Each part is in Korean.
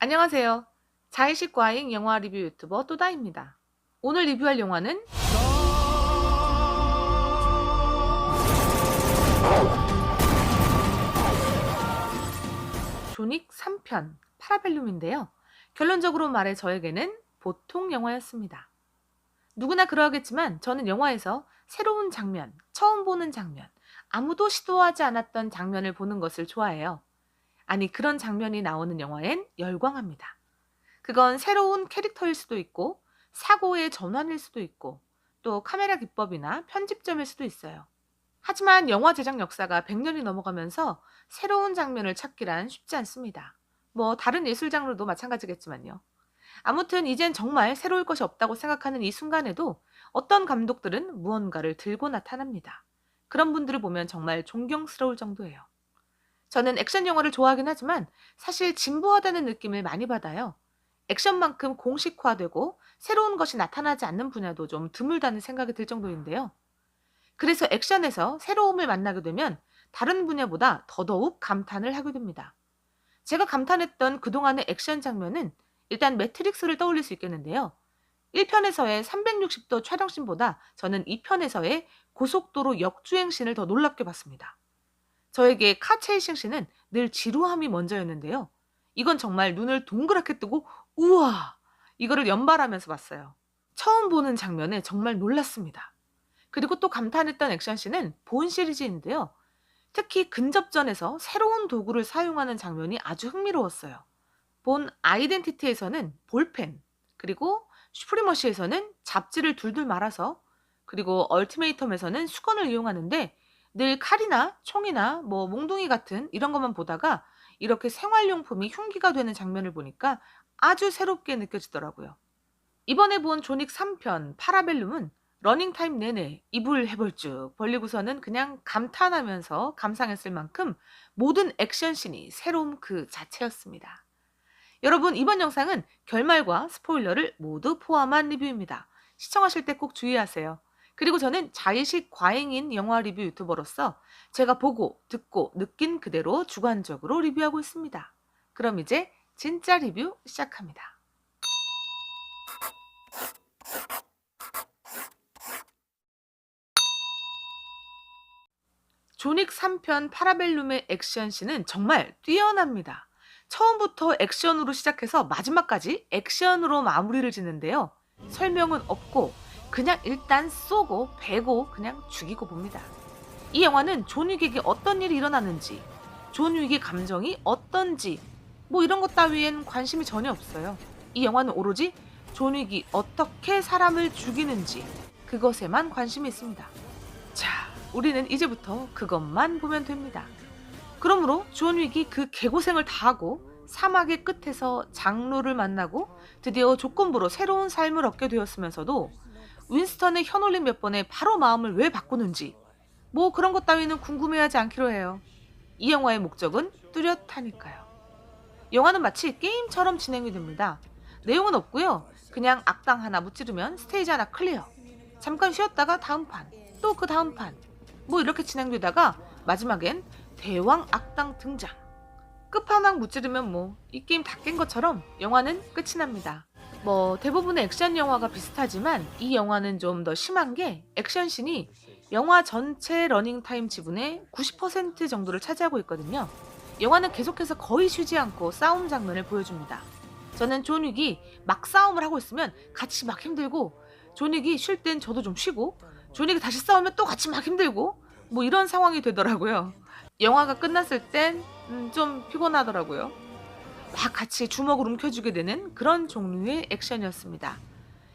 안녕하세요. 자의식 과잉 영화 리뷰 유튜버 또다입니다. 오늘 리뷰할 영화는 존윅 3편 파라벨룸인데요. 결론적으로 말해 저에게는 보통 영화였습니다. 누구나 그러하겠지만 저는 영화에서 새로운 장면, 처음 보는 장면, 아무도 시도하지 않았던 장면을 보는 것을 좋아해요. 아니, 그런 장면이 나오는 영화엔 열광합니다. 그건 새로운 캐릭터일 수도 있고 사고의 전환일 수도 있고 또 카메라 기법이나 편집점일 수도 있어요. 하지만 영화 제작 역사가 100년이 넘어가면서 새로운 장면을 찾기란 쉽지 않습니다. 뭐 다른 예술 장르도 마찬가지겠지만요. 아무튼 이젠 정말 새로울 것이 없다고 생각하는 이 순간에도 어떤 감독들은 무언가를 들고 나타납니다. 그런 분들을 보면 정말 존경스러울 정도예요. 저는 액션 영화를 좋아하긴 하지만 사실 진보하다는 느낌을 많이 받아요. 액션만큼 공식화되고 새로운 것이 나타나지 않는 분야도 좀 드물다는 생각이 들 정도인데요. 그래서 액션에서 새로움을 만나게 되면 다른 분야보다 더더욱 감탄을 하게 됩니다. 제가 감탄했던 그동안의 액션 장면은 일단 매트릭스를 떠올릴 수 있겠는데요. 1편에서의 360도 촬영씬보다 저는 2편에서의 고속도로 역주행씬을 더 놀랍게 봤습니다. 저에게 카체이싱 씬은 늘 지루함이 먼저였는데요. 이건 정말 눈을 동그랗게 뜨고 우와! 이거를 연발하면서 봤어요. 처음 보는 장면에 정말 놀랐습니다. 그리고 또 감탄했던 액션씬은 본 시리즈인데요. 특히 근접전에서 새로운 도구를 사용하는 장면이 아주 흥미로웠어요. 본 아이덴티티에서는 볼펜, 그리고 슈프리머시에서는 잡지를 둘둘 말아서, 그리고 얼티메이텀에서는 수건을 이용하는데 늘 칼이나 총이나 뭐 몽둥이 같은 이런 것만 보다가 이렇게 생활용품이 흉기가 되는 장면을 보니까 아주 새롭게 느껴지더라고요. 이번에 본 존윅 3편 파라벨룸은 러닝타임 내내 입을 해벌쭉 벌리고서는 그냥 감탄하면서 감상했을 만큼 모든 액션씬이 새로움 그 자체였습니다. 여러분, 이번 영상은 결말과 스포일러를 모두 포함한 리뷰입니다. 시청하실 때 꼭 주의하세요. 그리고 저는 자의식 과잉인 영화 리뷰 유튜버로서 제가 보고 듣고 느낀 그대로 주관적으로 리뷰하고 있습니다. 그럼 이제 진짜 리뷰 시작합니다. 존윅 3편 파라벨룸의 액션씬은 정말 뛰어납니다. 처음부터 액션으로 시작해서 마지막까지 액션으로 마무리를 짓는데요. 설명은 없고 그냥 일단 쏘고 베고 그냥 죽이고 봅니다. 이 영화는 존 윅에게 어떤 일이 일어나는지, 존 윅의 감정이 어떤지 뭐 이런 것 따위엔 관심이 전혀 없어요. 이 영화는 오로지 존 윅이 어떻게 사람을 죽이는지 그것에만 관심이 있습니다. 자, 우리는 이제부터 그것만 보면 됩니다. 그러므로 존 윅이 그 개고생을 다하고 사막의 끝에서 장로를 만나고 드디어 조건부로 새로운 삶을 얻게 되었으면서도 윈스턴의 현올림 몇 번에 바로 마음을 왜 바꾸는지 뭐 그런 것 따위는 궁금해하지 않기로 해요. 이 영화의 목적은 뚜렷하니까요. 영화는 마치 게임처럼 진행이 됩니다. 내용은 없고요. 그냥 악당 하나 무찌르면 스테이지 하나 클리어. 잠깐 쉬었다가 다음 판, 또 그 다음 판. 뭐 이렇게 진행되다가 마지막엔 대왕 악당 등장. 끝판왕 무찌르면 뭐 이 게임 다 깬 것처럼 영화는 끝이 납니다. 뭐 대부분의 액션 영화가 비슷하지만 이 영화는 좀 더 심한 게 액션씬이 영화 전체 러닝타임 지분의 90% 정도를 차지하고 있거든요. 영화는 계속해서 거의 쉬지 않고 싸움 장면을 보여줍니다. 저는 존 윅이 막 싸움을 하고 있으면 같이 막 힘들고, 존 윅이 쉴 땐 저도 좀 쉬고, 존 윅이 다시 싸우면 또 같이 막 힘들고 뭐 이런 상황이 되더라고요. 영화가 끝났을 땐 좀 피곤하더라고요. 막 같이 주먹을 움켜쥐게 되는 그런 종류의 액션이었습니다.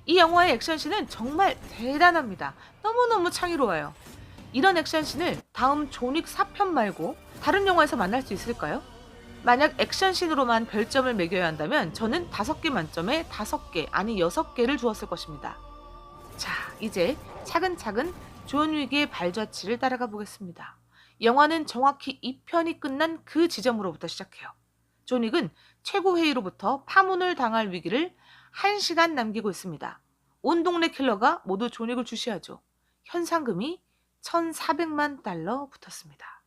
이 영화의 액션씬은 정말 대단합니다. 너무너무 창의로워요. 이런 액션씬을 다음 존윅 4편 말고 다른 영화에서 만날 수 있을까요? 만약 액션씬으로만 별점을 매겨야 한다면 저는 5개 만점에 5개, 아니 6개를 주었을 것입니다. 자, 이제 차근차근 존 윅의 발자취를 따라가 보겠습니다. 영화는 정확히 2편이 끝난 그 지점으로부터 시작해요. 존 윅은 최고회의로부터 파문을 당할 위기를 1시간 남기고 있습니다. 온 동네 킬러가 모두 존 윅을 주시하죠. 현상금이 $1,400만 붙었습니다.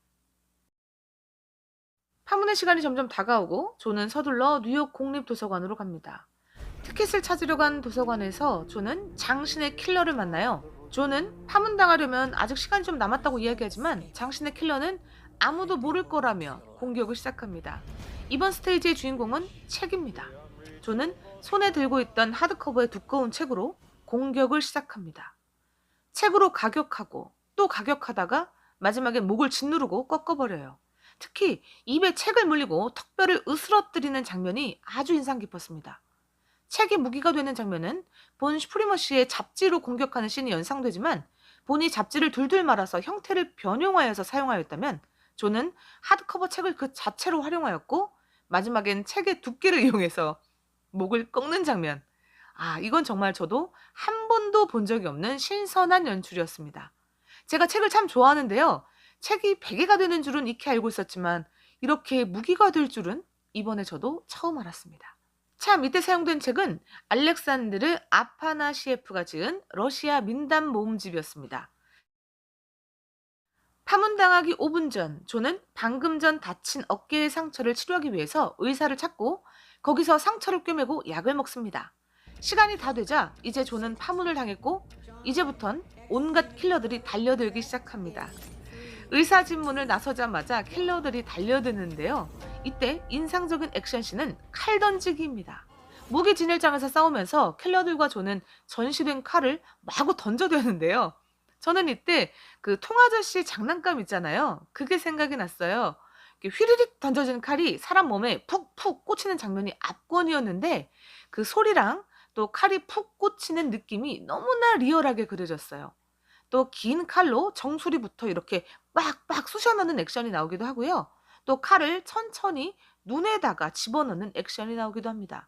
파문의 시간이 점점 다가오고 존은 서둘러 뉴욕 공립도서관으로 갑니다. 티켓을 찾으러 간 도서관에서 존은 장신의 킬러를 만나요. 존은 파문당하려면 아직 시간이 좀 남았다고 이야기하지만 장신의 킬러는 아무도 모를 거라며 공격을 시작합니다. 이번 스테이지의 주인공은 책입니다. 존은 손에 들고 있던 하드커버의 두꺼운 책으로 공격을 시작합니다. 책으로 가격하고 또 가격하다가 마지막에 목을 짓누르고 꺾어버려요. 특히 입에 책을 물리고 턱뼈를 으스러뜨리는 장면이 아주 인상 깊었습니다. 책이 무기가 되는 장면은 본 슈프리머시의 잡지로 공격하는 씬이 연상되지만 본이 잡지를 둘둘 말아서 형태를 변형하여서 사용하였다면 존은 하드커버 책을 그 자체로 활용하였고 마지막엔 책의 두께를 이용해서 목을 꺾는 장면. 이건 정말 저도 한 번도 본 적이 없는 신선한 연출이었습니다. 제가 책을 참 좋아하는데요. 책이 베개가 되는 줄은 익히 알고 있었지만 이렇게 무기가 될 줄은 이번에 저도 처음 알았습니다. 참 이때 사용된 책은 알렉산드르 아파나시에프가 지은 러시아 민담 모음집이었습니다. 파문당하기 5분 전, 존은 방금 전 다친 어깨의 상처를 치료하기 위해서 의사를 찾고 거기서 상처를 꿰매고 약을 먹습니다. 시간이 다 되자 이제 존은 파문을 당했고 이제부턴 온갖 킬러들이 달려들기 시작합니다. 의사 진문을 나서자마자 킬러들이 달려드는데요. 이때 인상적인 액션씬은 칼 던지기입니다. 무기 진열장에서 싸우면서 킬러들과 존은 전시된 칼을 마구 던져대는데요. 저는 이때 그 통아저씨 장난감 있잖아요. 그게 생각이 났어요. 휘리릭 던져진 칼이 사람 몸에 푹푹 꽂히는 장면이 압권이었는데 그 소리랑 또 칼이 푹 꽂히는 느낌이 너무나 리얼하게 그려졌어요. 또 긴 칼로 정수리부터 이렇게 빡빡 쑤셔넣는 액션이 나오기도 하고요. 또 칼을 천천히 눈에다가 집어넣는 액션이 나오기도 합니다.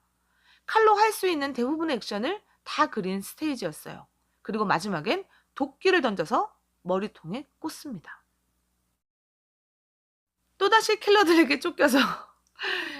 칼로 할 수 있는 대부분의 액션을 다 그린 스테이지였어요. 그리고 마지막엔 도끼를 던져서 머리통에 꽂습니다. 또다시 킬러들에게 쫓겨서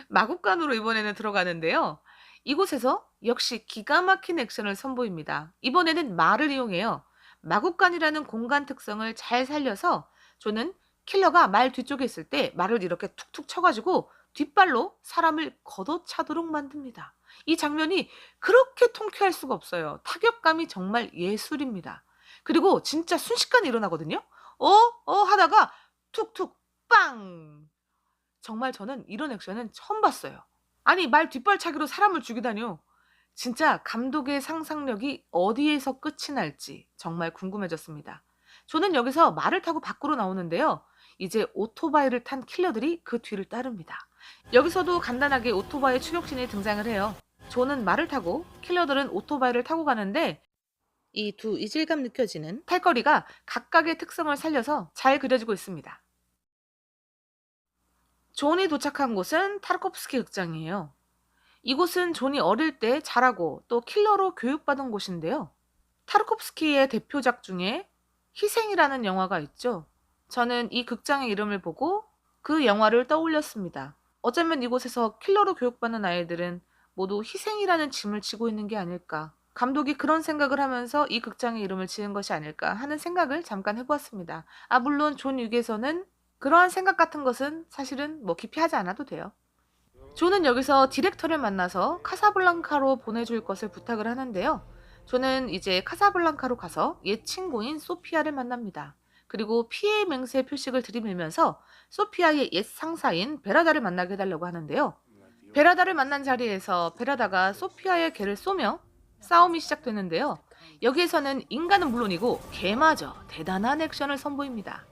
마국간으로 이번에는 들어가는데요. 이곳에서 역시 기가 막힌 액션을 선보입니다. 이번에는 말을 이용해요. 마국간이라는 공간 특성을 잘 살려서 존은 킬러가 말 뒤쪽에 있을 때 말을 이렇게 툭툭 쳐가지고 뒷발로 사람을 걷어차도록 만듭니다. 이 장면이 그렇게 통쾌할 수가 없어요. 타격감이 정말 예술입니다. 그리고 진짜 순식간에 일어나거든요. 하다가 툭툭 빵! 정말 저는 이런 액션은 처음 봤어요. 아니 말 뒷발차기로 사람을 죽이다니요. 진짜 감독의 상상력이 어디에서 끝이 날지 정말 궁금해졌습니다. 저는 여기서 말을 타고 밖으로 나오는데요. 이제 오토바이를 탄 킬러들이 그 뒤를 따릅니다. 여기서도 간단하게 오토바이 추격신이 등장을 해요. 저는 말을 타고 킬러들은 오토바이를 타고 가는데 이 두 이질감 느껴지는 탈거리가 각각의 특성을 살려서 잘 그려지고 있습니다. 존이 도착한 곳은 타르코프스키 극장이에요. 이곳은 존이 어릴 때 자라고 또 킬러로 교육받은 곳인데요. 타르코프스키의 대표작 중에 희생이라는 영화가 있죠. 저는 이 극장의 이름을 보고 그 영화를 떠올렸습니다. 어쩌면 이곳에서 킬러로 교육받는 아이들은 모두 희생이라는 짐을 지고 있는 게 아닐까. 감독이 그런 생각을 하면서 이 극장의 이름을 지은 것이 아닐까 하는 생각을 잠깐 해보았습니다. 물론 존 윅에서는 그러한 생각 같은 것은 사실은 깊이 하지 않아도 돼요. 존은 여기서 디렉터를 만나서 카사블랑카로 보내줄 것을 부탁을 하는데요. 존은 이제 카사블랑카로 가서 옛 친구인 소피아를 만납니다. 그리고 피해 맹세 표식을 들이밀면서 소피아의 옛 상사인 베라다를 만나게 해달라고 하는데요. 베라다를 만난 자리에서 베라다가 소피아의 개를 쏘며 싸움이 시작되는데요. 여기에서는 인간은 물론이고 개마저 대단한 액션을 선보입니다.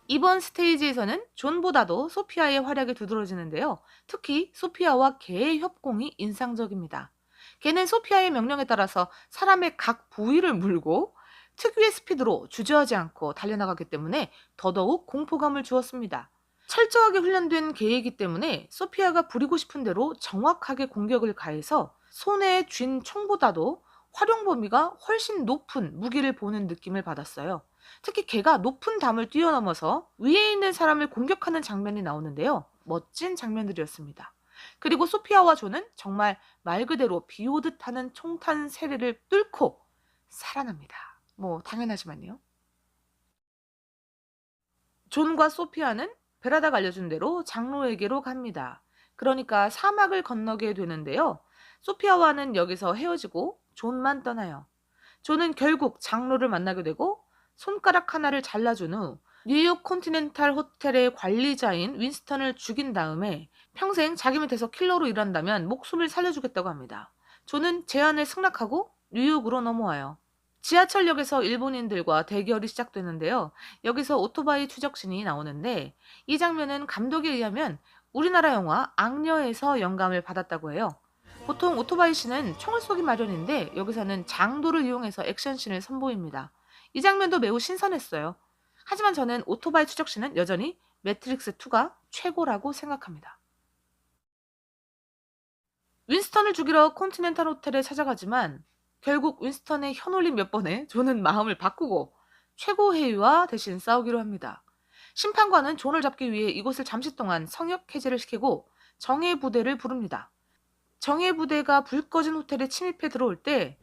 이번 스테이지에서는 존보다도 소피아의 활약이 두드러지는데요. 특히 소피아와 개의 협공이 인상적입니다. 개는 소피아의 명령에 따라서 사람의 각 부위를 물고 특유의 스피드로 주저하지 않고 달려나가기 때문에 더더욱 공포감을 주었습니다. 철저하게 훈련된 개이기 때문에 소피아가 부리고 싶은 대로 정확하게 공격을 가해서 손에 쥔 총보다도 활용 범위가 훨씬 높은 무기를 보는 느낌을 받았어요. 특히 개가 높은 담을 뛰어넘어서 위에 있는 사람을 공격하는 장면이 나오는데요. 멋진 장면들이었습니다. 그리고 소피아와 존은 정말 말 그대로 비 오듯 하는 총탄 세례를 뚫고 살아납니다. 당연하지만요. 존과 소피아는 베라다가 알려준 대로 장로에게로 갑니다. 그러니까 사막을 건너게 되는데요. 소피아와는 여기서 헤어지고 존만 떠나요. 존은 결국 장로를 만나게 되고 손가락 하나를 잘라준 후 뉴욕 컨티넨탈 호텔의 관리자인 윈스턴을 죽인 다음에 평생 자기 밑에서 킬러로 일한다면 목숨을 살려주겠다고 합니다. 존은 제안을 승낙하고 뉴욕으로 넘어와요. 지하철역에서 일본인들과 대결이 시작되는데요. 여기서 오토바이 추적신이 나오는데 이 장면은 감독에 의하면 우리나라 영화 악녀에서 영감을 받았다고 해요. 보통 오토바이 씬은 총을 쏘기 마련인데 여기서는 장도를 이용해서 액션씬을 선보입니다. 이 장면도 매우 신선했어요. 하지만 저는 오토바이 추적신은 여전히 매트릭스2가 최고라고 생각합니다. 윈스턴을 죽이러 컨티넨탈 호텔에 찾아가지만 결국 윈스턴의 현올림 몇 번에 존은 마음을 바꾸고 최고 해위와 대신 싸우기로 합니다. 심판관은 존을 잡기 위해 이곳을 잠시 동안 성역 해제를 시키고 정예 부대를 부릅니다. 정예 부대가 불 꺼진 호텔에 침입해 들어올 때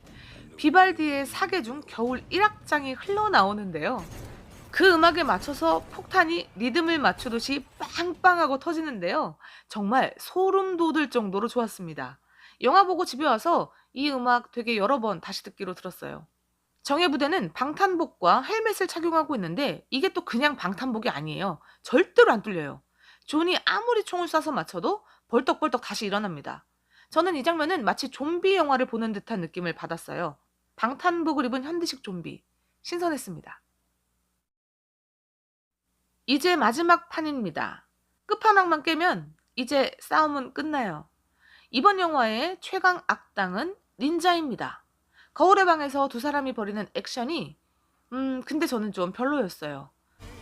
비발디의 사계 중 겨울 1악장이 흘러나오는데요. 그 음악에 맞춰서 폭탄이 리듬을 맞추듯이 빵빵하고 터지는데요. 정말 소름 돋을 정도로 좋았습니다. 영화 보고 집에 와서 이 음악 되게 여러 번 다시 듣기로 들었어요. 정예 부대는 방탄복과 헬멧을 착용하고 있는데 이게 또 그냥 방탄복이 아니에요. 절대로 안 뚫려요. 존이 아무리 총을 쏴서 맞춰도 벌떡벌떡 다시 일어납니다. 저는 이 장면은 마치 좀비 영화를 보는 듯한 느낌을 받았어요. 방탄복을 입은 현대식 좀비. 신선했습니다. 이제 마지막 판입니다. 끝판왕만 깨면 이제 싸움은 끝나요. 이번 영화의 최강 악당은 닌자입니다. 거울의 방에서 두 사람이 벌이는 액션이 근데 저는 좀 별로였어요.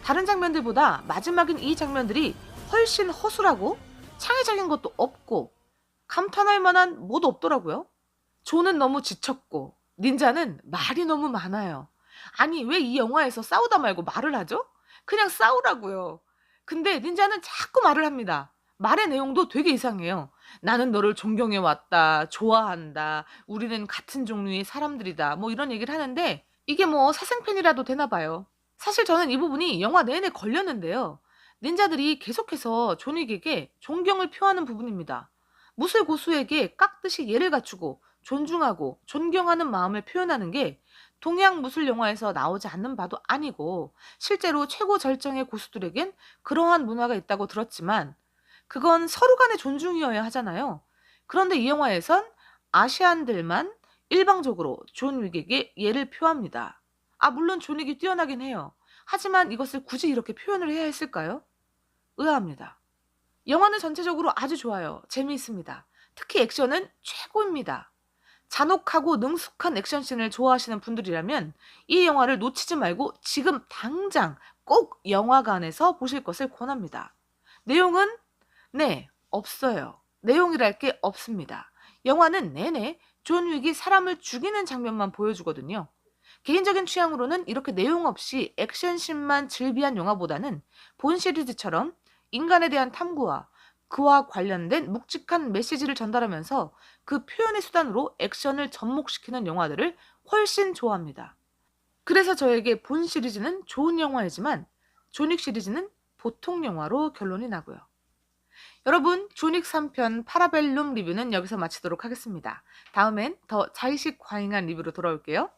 다른 장면들보다 마지막인 이 장면들이 훨씬 허술하고 창의적인 것도 없고 감탄할 만한 뭐도 없더라고요. 존은 너무 지쳤고 닌자는 말이 너무 많아요. 아니 왜 이 영화에서 싸우다 말고 말을 하죠? 그냥 싸우라고요. 근데 닌자는 자꾸 말을 합니다. 말의 내용도 되게 이상해요. 나는 너를 존경해 왔다, 좋아한다, 우리는 같은 종류의 사람들이다, 뭐 이런 얘기를 하는데 이게 뭐 사생팬이라도 되나 봐요. 사실 저는 이 부분이 영화 내내 걸렸는데요. 닌자들이 계속해서 존 윅에게 존경을 표하는 부분입니다. 무술 고수에게 깍듯이 예를 갖추고 존중하고 존경하는 마음을 표현하는 게 동양 무술 영화에서 나오지 않는 바도 아니고 실제로 최고 절정의 고수들에겐 그러한 문화가 있다고 들었지만 그건 서로 간의 존중이어야 하잖아요. 그런데 이 영화에선 아시안들만 일방적으로 존 윅에게 예를 표합니다. 물론 존 윅이 뛰어나긴 해요. 하지만 이것을 굳이 이렇게 표현을 해야 했을까요? 의아합니다. 영화는 전체적으로 아주 좋아요. 재미있습니다. 특히 액션은 최고입니다. 잔혹하고 능숙한 액션씬을 좋아하시는 분들이라면 이 영화를 놓치지 말고 지금 당장 꼭 영화관에서 보실 것을 권합니다. 내용은 없어요. 내용이랄 게 없습니다. 영화는 내내 존 윅이 사람을 죽이는 장면만 보여주거든요. 개인적인 취향으로는 이렇게 내용 없이 액션씬만 즐비한 영화보다는 본 시리즈처럼 인간에 대한 탐구와 그와 관련된 묵직한 메시지를 전달하면서 그 표현의 수단으로 액션을 접목시키는 영화들을 훨씬 좋아합니다. 그래서 저에게 본 시리즈는 좋은 영화이지만 존 윅 시리즈는 보통 영화로 결론이 나고요. 여러분, 존 윅 3편 파라벨룸 리뷰는 여기서 마치도록 하겠습니다. 다음엔 더 자의식 과잉한 리뷰로 돌아올게요.